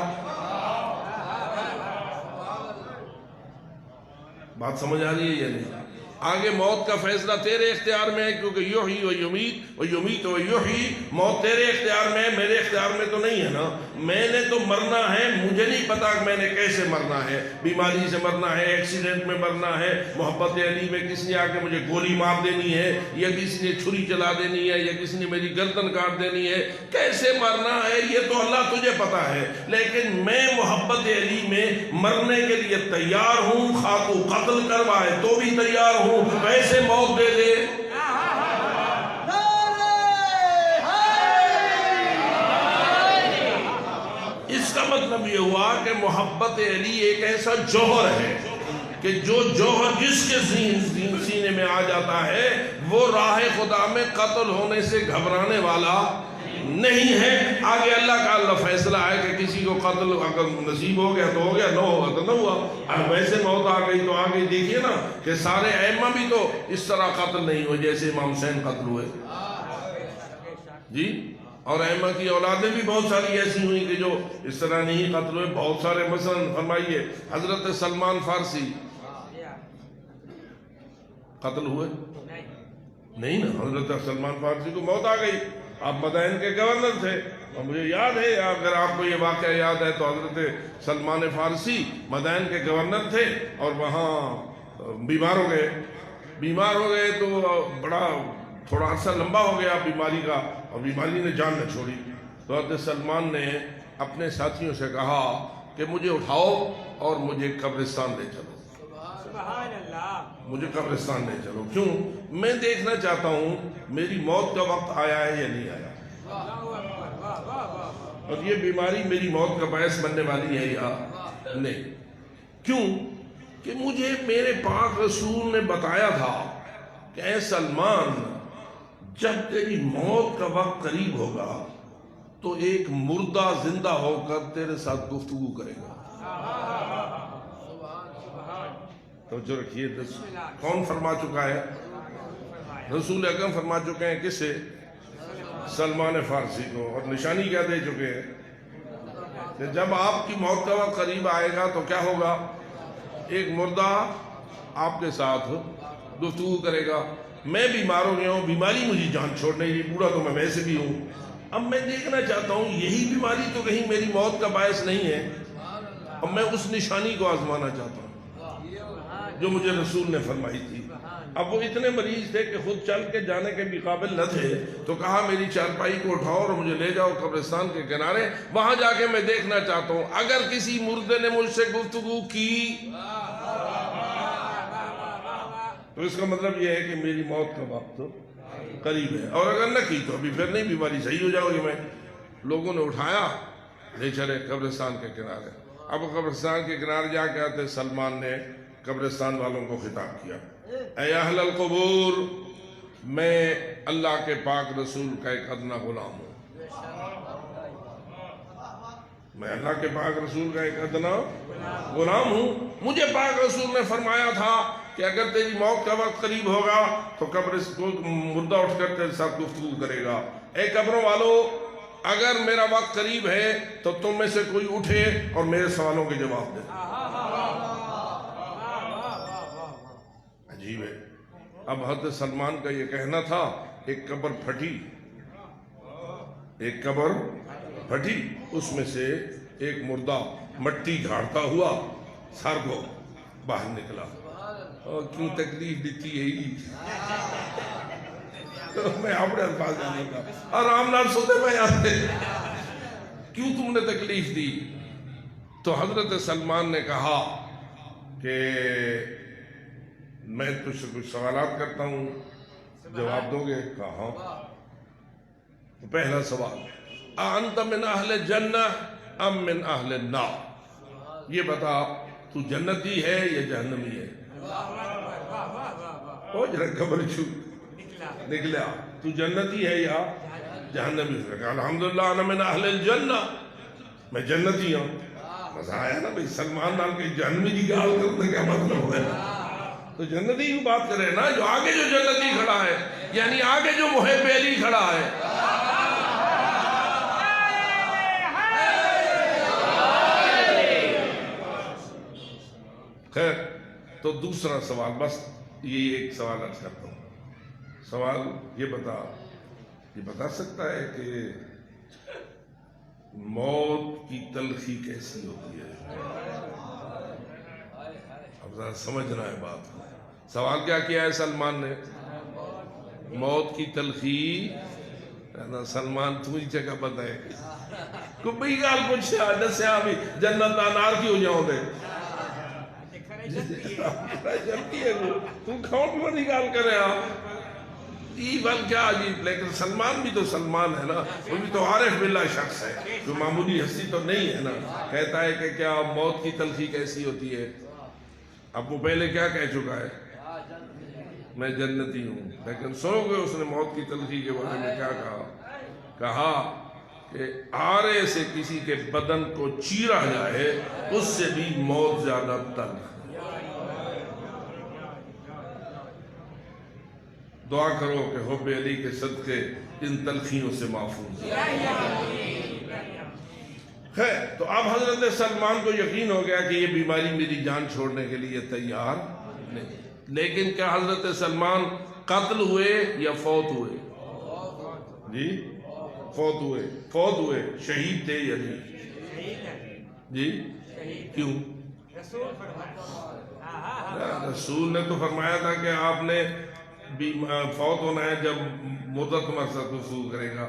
بات سمجھ آ رہی ہے یا نہیں؟ آگے موت کا فیصلہ تیرے اختیار میں ہے، کیونکہ یحیی و یمیت و یمیت و یحیی، موت تیرے اختیار میں ہے، میرے اختیار میں تو نہیں ہے نا۔ میں نے تو مرنا ہے، مجھے نہیں پتا کہ میں نے کیسے مرنا ہے، بیماری سے مرنا ہے، ایکسیڈنٹ میں مرنا ہے، محبت علی میں کسی نے آ کے مجھے گولی مار دینی ہے، یا کسی نے چھری چلا دینی ہے، یا کسی نے میری گردن کاٹ دینی ہے، کیسے مرنا ہے یہ تو اللہ تجھے پتا ہے، لیکن میں محبت علی میں مرنے کے لیے تیار ہوں، خواہ تو قتل کروائے تو بھی تیار ہوں، ویسے موت دے دے۔ اس کا مطلب یہ ہوا کہ محبت علی ایک ایسا جوہر ہے کہ جو جوہر جس کے سینے میں آ جاتا ہے وہ راہ خدا میں قتل ہونے سے گھبرانے والا نہیں ہے۔ آگے اللہ کا اللہ فیصلہ ہے کہ کسی کو قتل اگر نصیب ہو گیا تو ہو گیا، نہ ہوگا تو نہ ہوا۔ اب ویسے موت آ گئی تو آگے دیکھیے نا کہ سارے ائمہ بھی تو اس طرح قتل نہیں ہوئے جیسے امام حسین قتل ہوئے جی، اور ائمہ کی اولادیں بھی بہت ساری ایسی ہوئی کہ جو اس طرح نہیں قتل ہوئے، بہت سارے۔ مثلا فرمائیے حضرت سلمان فارسی قتل ہوئے نہیں نا، حضرت سلمان فارسی کو موت آ گئی، آپ مدائن کے گورنر تھے، اور مجھے یاد ہے اگر آپ کو یہ واقعہ یاد ہے تو حضرت سلمان فارسی مدائن کے گورنر تھے اور وہاں بیمار ہو گئے تو بڑا تھوڑا عرصہ لمبا ہو گیا بیماری کا، اور بیماری نے جان نہ چھوڑی، تو حضرت سلمان نے اپنے ساتھیوں سے کہا کہ مجھے اٹھاؤ اور مجھے قبرستان لے چلو، سبحان اللہ، مجھے قبرستان لے چلو۔ کیوں؟ میں دیکھنا چاہتا ہوں میری موت کا وقت آیا ہے یا نہیں آیا، اور یہ بیماری میری موت کا باعث بننے والی ہے یا نہیں۔ کیوں؟ کہ مجھے میرے پاک رسول نے بتایا تھا کہ اے سلمان جب تیری موت کا وقت قریب ہوگا تو ایک مردہ زندہ ہو کر تیرے ساتھ گفتگو کرے گا۔ تو جو رکھیے کون فرما چکا ہے؟ رسول اکرم فرما چکے ہیں، کس سے؟ سلمان فارسی کو، اور نشانی کیا دے چکے ہیں کہ جب آپ کی موت کا وقت قریب آئے گا تو کیا ہوگا؟ ایک مردہ آپ کے ساتھ گفتگو کرے گا۔ میں بیمار ہو گیا ہوں، بیماری مجھے جان چھوڑنے کی، بوڑھا تو میں ویسے بھی ہوں، اب میں دیکھنا چاہتا ہوں یہی بیماری تو کہیں میری موت کا باعث نہیں ہے، اب میں اس نشانی کو آزمانا چاہتا ہوں۔ جو مجھے رسول نے فرمائی تھی۔ اب وہ اتنے مریض تھے کہ خود چل کے جانے کے بھی قابل نہ تھے، تو کہا میری چارپائی کو اٹھاؤ اور مجھے لے جاؤ قبرستان کے کنارے، وہاں جا کے میں دیکھنا چاہتا ہوں اگر کسی مردے نے مجھ سے گفتگو کی تو اس کا مطلب یہ ہے کہ میری موت کا وقت قریب ہے، اور اگر نہ کی تو ابھی پھر نہیں، بیماری صحیح ہو جاؤ گی میں۔ لوگوں نے اٹھایا، لے چلے قبرستان کے کنارے۔ اب قبرستان کے کنارے جا کے آتے سلمان نے قبرستان والوں کو خطاب کیا، اے اہل القبور، میں اللہ کے پاک رسول کا ایک ادنا غلام ہوں، میں اللہ کے پاک رسول کا ایک ادنا غلام ہوں۔ مجھے پاک رسول نے فرمایا تھا کہ اگر تیری موت کا وقت قریب ہوگا تو قبر کو مردہ اٹھ کر تیرے ساتھ گفتگو کرے گا۔ اے قبروں والو، اگر میرا وقت قریب ہے تو تم میں سے کوئی اٹھے اور میرے سوالوں کے جواب دے۔ عجیب ہے۔ اب حضرت سلمان کا یہ کہنا تھا، ایک قبر پھٹی، ایک قبر پھٹی، اس میں سے ایک مردہ مٹی جھاڑتا ہوا سر کو باہر نکلا۔ اور کیوں تکلیف دیتی ہے ہی، میں اپنے الفاظ جانے کا آرام نال سوتے میں آتے، کیوں تم نے تکلیف دی؟ تو حضرت سلمان نے کہا کہ میں تجھ سے کچھ سوالات کرتا ہوں، جواب دو گے؟ کہا ہاں۔ تو پہلا سوال، انت من اہل جنہ ام من اہل النار؟ یہ بتا تو جنتی ہے یا جہنمی ہے؟ او جرا خبر چھو نکلا، تو جنتی ہے یا جہنمی ہے؟ کہا الحمدللہ انا من اہل الجنہ، میں جنتی ہوں۔ مزہ آیا نا بھئی، سلمان نام کے جہنمی کی گال کرنے کا مطلب ہے تو جنتی کی بات کرے نا، جو آگے جو جنتی کھڑا ہے، یعنی آگے جو محب علی کھڑا ہے۔ خیر، تو دوسرا سوال، بس یہ ایک سوال عرض کرتا ہوں۔ سوال یہ بتا سکتا ہے کہ موت کی تلخی کیسی ہوتی ہے؟ اب ذرا سمجھنا ہے بات کو۔ سوال کیا کیا ہے سلمان نے؟ موت کی تلخی۔ سلمان تمہیں جگہ بتائے کو بھئی گال کچھ دسیا بھی جنت نار کی ہو جاؤں دے جلتی ہے وہ تم کھاؤں پر نکال کر رہے آپ ای بل کیا عجیب۔ لیکن سلمان بھی تو سلمان ہے نا، وہ بھی تو عارف باللہ شخص ہے، جو معمولی ہستی تو نہیں ہے نا۔ کہتا ہے کہ کیا موت کی تلخی کیسی ہوتی ہے؟ اب وہ پہلے کیا کہہ چکا ہے؟ میں جنتی ہوں، لیکن سنو گے اس نے موت کی تلخی کے بارے میں کیا کہا؟ کہا کہ آرے سے کسی کے بدن کو چیرا جائے اس سے بھی موت زیادہ تلخ۔ دعا کرو کہ حب علی کے صدقے ان تلخیوں سے محفوظ ہے۔ خیر، تو اب حضرت سلمان کو یقین ہو گیا کہ یہ بیماری میری جان چھوڑنے کے لیے تیار نہیں۔ لیکن کیا حضرت سلمان قتل ہوئے یا فوت ہوئے؟ جی فوت ہوئے، شہید تھے یا نہیں؟ جی کیوں؟ رسول نے تو فرمایا تھا کہ آپ نے فوت ہونا ہے جب مدت مقصد وصول کرے گا۔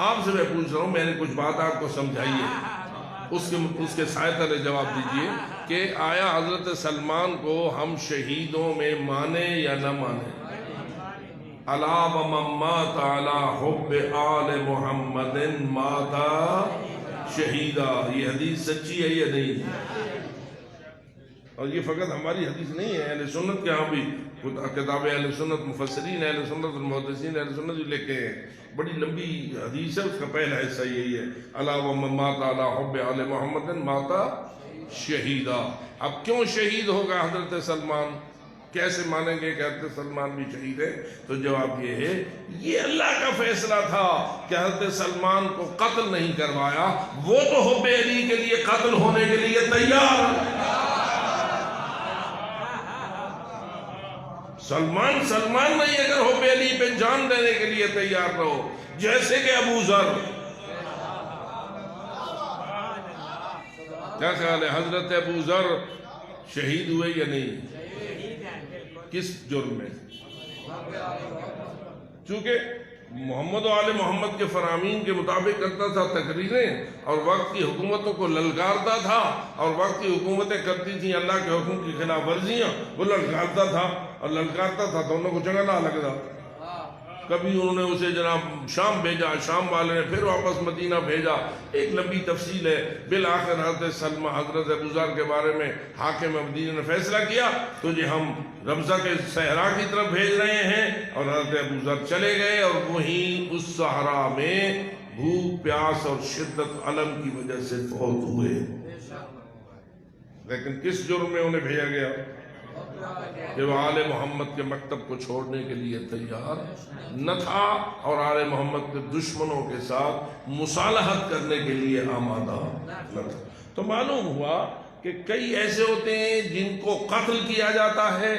آپ سے میں پوچھ رہا ہوں، میں نے کچھ بات آپ کو سمجھائی ہے، اس کے سائے تلے جواب دیجئے کہ آیا حضرت سلمان کو ہم شہیدوں میں مانے یا نہ مانے؟ الا ومن مات علی حب آل محمد مات شہیدا، یہ حدیث سچی ہے یا نہیں؟ اور یہ فقط ہماری حدیث نہیں ہے، اہل سنت کے ہاں بھی کتاب اہل سنت، مفسرین اہل سنت المحدثین اہل سنت جو لکھے ہیں، بڑی لمبی حدیث ہے، اس کا پہلا حصہ یہی ہے، الا ومن مات علی حب آل محمد مات شہیدا۔ اب کیوں شہید ہوگا حضرت سلمان؟ کیسے مانیں گے کہ حضرت سلمان بھی شہید ہے؟ تو جواب یہ ہے، یہ اللہ کا فیصلہ تھا کہ حضرت سلمان کو قتل نہیں کروایا، وہ تو حب علی کے لیے قتل ہونے کے لیے تیار۔ سلمان نہیں، اگر حب علی پہ جان دینے کے لیے تیار رہو، جیسے کہ ابو ذر۔ کیا خیال ہے حضرت ابو ذر شہید ہوئے یا نہیں؟ کس جرم میں؟ چونکہ محمد و آل محمد کے فرامین کے مطابق کرتا تھا تقریریں، اور وقت کی حکومتوں کو للکارتا تھا، اور وقت کی حکومتیں کرتی تھیں اللہ کے حکم کی خلاف ورزیاں، وہ للکارتا تھا اور للکارتا تھا تو انہوں کو چنگا نہ لگتا۔ کبھی انہوں نے اسے جناب شام بھیجا، شام والے نے پھر واپس مدینہ بھیجا، ایک لمبی تفصیل ہے۔ بالآخر حضرت سلمہ حضرت ابو ذر کے بارے میں حاکم مدینہ نے فیصلہ کیا تو جی ہم ربضہ کے صحرا کی طرف بھیج رہے ہیں، اور حضرت ابو ذر چلے گئے اور وہیں اس صحرا میں بھوک پیاس اور شدت علم کی وجہ سے فوت ہوئے۔ لیکن کس جرم میں انہیں بھیجا گیا؟ کہ وہ آل محمد کے مکتب کو چھوڑنے کے لیے تیار نہ تھا اور آل محمد کے دشمنوں کے ساتھ مصالحت کرنے کے لیے آمادہ نہ تھا۔ تو معلوم ہوا کہ کئی ایسے ہوتے ہیں جن کو قتل کیا جاتا ہے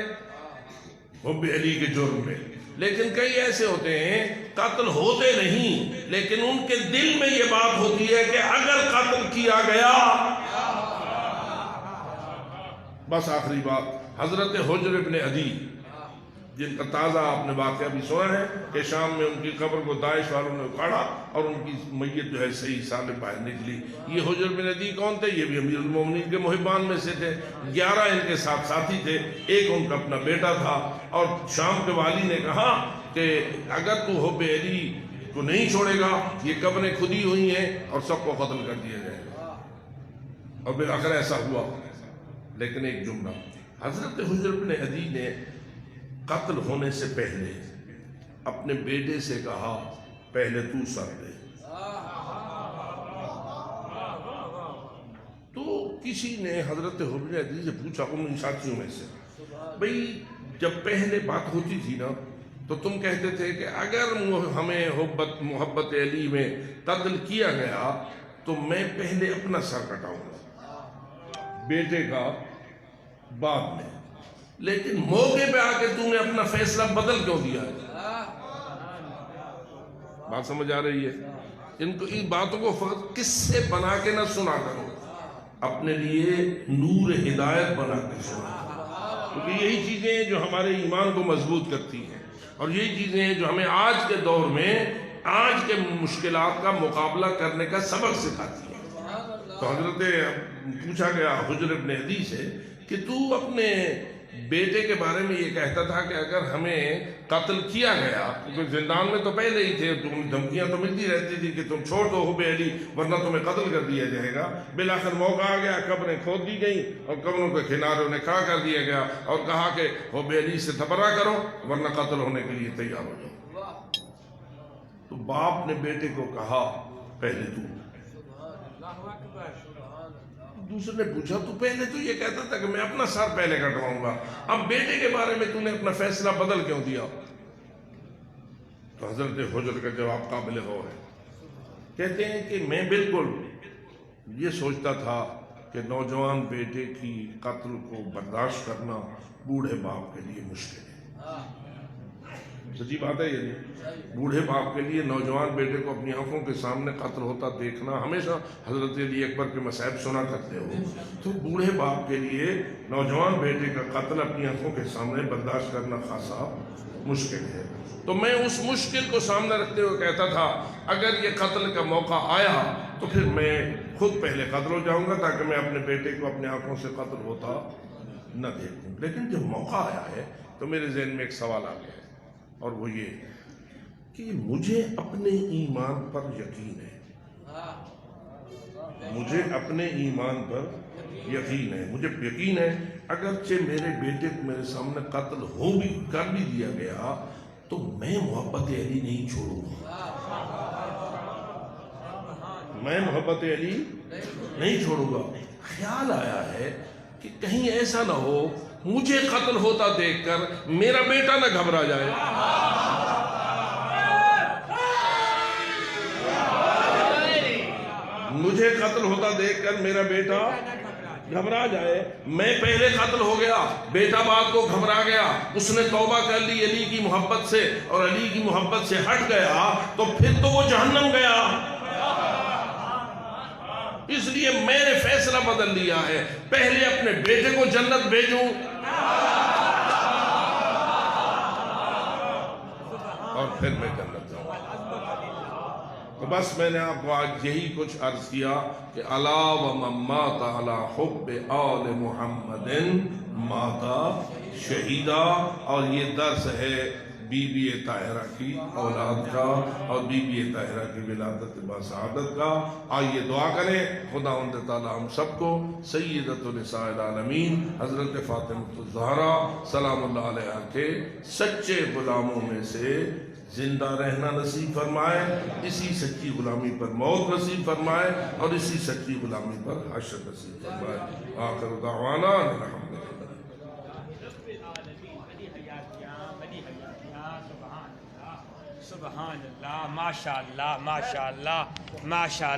حب علی کے جرم میں، لیکن کئی ایسے ہوتے ہیں قتل ہوتے نہیں لیکن ان کے دل میں یہ بات ہوتی ہے کہ اگر قتل کیا گیا۔ بس آخری بات، حضرت حجر ابن عدی جن کا تازہ آپ نے واقعہ بھی سنا ہے کہ شام میں ان کی قبر کو داعش والوں نے اکھاڑا اور ان کی میت جو ہے صحیح سالم باہر نکلی۔ یہ حجر بن عدی کون تھے؟ یہ بھی امیر المومنین کے محبان میں سے تھے، 11 ان کے ساتھ ساتھی تھے، ایک ان کا اپنا بیٹا تھا۔ اور شام کے والی نے کہا کہ اگر تو حب علی کو نہیں چھوڑے گا یہ قبریں کھدی ہوئی ہیں اور سب کو قتل کر دیا جائے گا۔ اور بالآخر ایسا ہوا۔ لیکن ایک جملہ، حضرت حجر بن عدی نے قتل ہونے سے پہلے اپنے بیٹے سے کہا پہلے تو سر دے۔ تو کسی نے حضرت حجر بن عدی سے پوچھا ان ساتھیوں میں سے، بھئی جب پہلے بات ہوتی تھی نا تو تم کہتے تھے کہ اگر ہمیں محبت علی میں قتل کیا گیا تو میں پہلے اپنا سر کٹاؤں گا، بیٹے کا بعد میں، لیکن موقع پہ آ کے تم نے اپنا فیصلہ بدل کیوں دیا ہے؟ بات سمجھ آ رہی ہے؟ ان باتوں کو فقط کس سے بنا کے نہ سنا کرو، اپنے لیے نور ہدایت بنا کے سنا، کیونکہ یہی چیزیں ہیں جو ہمارے ایمان کو مضبوط کرتی ہیں، اور یہی چیزیں ہیں جو ہمیں آج کے دور میں آج کے مشکلات کا مقابلہ کرنے کا سبق سکھاتی ہیں۔ تو حضرت پوچھا گیا حجر بن عدی سے کہ تو اپنے بیٹے کے بارے میں یہ کہتا تھا کہ اگر ہمیں قتل کیا گیا، کیونکہ زندان میں تو پہلے ہی تھے، تم دھمکیاں تو ملتی رہتی تھی کہ تم چھوڑ دو حب علی ورنہ تمہیں قتل کر دیا جائے گا۔ بالآخر موقع آ گیا، قبریں کھود دی گئیں اور قبروں کے کنارے انہیں کھڑا کر دیا گیا اور کہا کہ حب علی سے تبرہ کرو ورنہ قتل ہونے کے لیے تیار ہو جاؤ۔ تو باپ نے بیٹے کو کہا پہلے تو۔ دوسرے نے پوچھا تو پہلے تو یہ کہتا تھا کہ میں اپنا سر پہلے کٹواؤں گا، اب بیٹے کے بارے میں تو نے اپنا فیصلہ بدل کیوں دیا؟ تو حضرت حجر کا جواب قابل غور ہے، کہتے ہیں کہ میں بالکل یہ سوچتا تھا کہ نوجوان بیٹے کی قتل کو برداشت کرنا بوڑھے باپ کے لیے مشکل ہے۔ سچی بات ہے یہ نہیں؟ بوڑھے باپ کے لیے نوجوان بیٹے کو اپنی آنکھوں کے سامنے قتل ہوتا دیکھنا، ہمیشہ حضرت علی اکبر کے مصائب سنا کرتے ہو، تو بوڑھے باپ کے لیے نوجوان بیٹے کا قتل اپنی آنکھوں کے سامنے برداشت کرنا خاصا مشکل ہے۔ تو میں اس مشکل کو سامنے رکھتے ہوئے کہتا تھا اگر یہ قتل کا موقع آیا تو پھر میں خود پہلے قتل ہو جاؤں گا تاکہ میں اپنے بیٹے کو اپنے آنکھوں سے قتل ہوتا نہ دیکھوں۔ لیکن جب موقع آیا ہے تو میرے ذہن میں ایک سوال آ گیا ہے، اور وہ یہ کہ مجھے اپنے ایمان پر یقین ہے، مجھے اپنے ایمان پر یقین ہے، مجھے یقین ہے اگرچہ میرے بیٹے کو میرے سامنے قتل ہو بھی کر بھی دیا گیا تو میں محبت علی نہیں چھوڑوں گا، میں محبت علی نہیں چھوڑوں گا۔ خیال آیا ہے کہ کہیں ایسا نہ ہو مجھے قتل ہوتا دیکھ کر میرا بیٹا نہ گھبرا جائے، مجھے قتل ہوتا دیکھ کر میرا بیٹا گھبرا جائے۔ میں پہلے قتل ہو گیا، بیٹا بعد کو گھبرا گیا، اس نے توبہ کر لی علی کی محبت سے اور علی کی محبت سے ہٹ گیا تو پھر تو وہ جہنم گیا۔ اس لیے میں نے فیصلہ بدل لیا ہے، پہلے اپنے بیٹے کو جنت بھیجوں پھر میں جنت جاؤں گا۔ تو بس میں نے آپ کو آج یہی کچھ عرض کیا کہ الا ومن مات علی حب آل محمد مات شہیدا، اور یہ درس ہے بی بی طاہرہ کی اولاد کا اور بی بی طاہرہ کی ولادت بسعادت کا۔ آئیے دعا کریں خدا تعالیٰ ہم سب کو سیدۃ النساء العالمین حضرت فاطمہ الزہرا سلام اللہ علیہا کے سچے غلاموں میں سے زندہ رہنا نصیب فرمائے، اسی سچی غلامی پر موت نصیب فرمائے، اور اسی سچی غلامی پر حشر نصیب فرمائے۔ آخر دعوانا الحمدللہ۔ سبحان اللہ، ماشاء اللہ، ماشاء اللہ، ماشاء اللہ۔